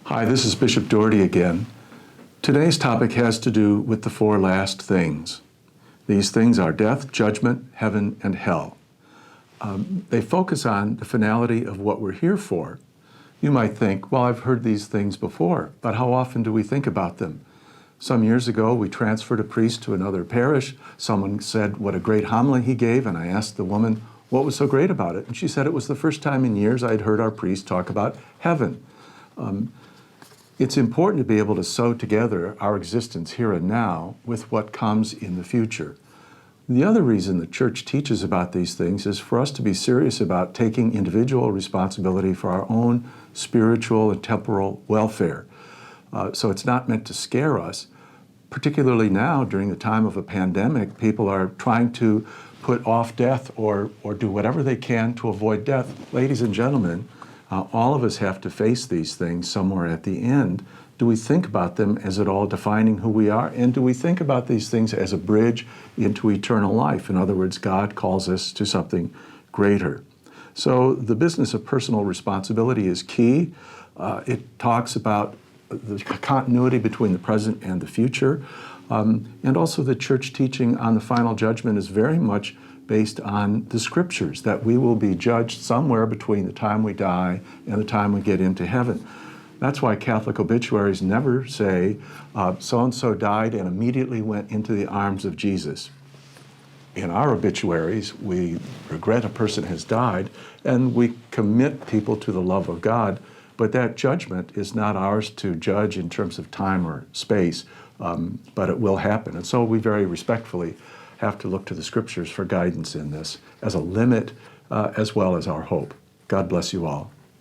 Hi, this is Bishop Doherty again. Today's topic has to do with the four last things. These things are death, judgment, heaven, and hell. They focus on the finality of what we're here for. You might think, well, I've heard these things before, but how often do we think about them? Some years ago, we transferred a priest to another parish. Someone said what a great homily he gave, and I asked the woman what was so great about it. And she said it was the first time in years I'd heard our priest talk about heaven. It's important to be able to sew together our existence here and now with what comes in the future. The other reason the church teaches about these things is for us to be serious about taking individual responsibility for our own spiritual and temporal welfare. So it's not meant to scare us. Particularly now, during the time of a pandemic, people are trying to put off death or do whatever they can to avoid death. Ladies and gentlemen, all of us have to face these things somewhere at the end. Do we think about them as at all defining who we are? And do we think about these things as a bridge into eternal life? In other words, God calls us to something greater. So the business of personal responsibility is key. It talks about the continuity between the present and the future. And also the church teaching on the final judgment is very much based on the scriptures, that we will be judged somewhere between the time we die and the time we get into heaven. That's why Catholic obituaries never say, so-and-so died and immediately went into the arms of Jesus. In our obituaries, we regret a person has died, and we commit people to the love of God, but that judgment is not ours to judge in terms of time or space, but it will happen. And so we very respectfully have to look to the scriptures for guidance in this as a limit as well as our hope. God bless you all.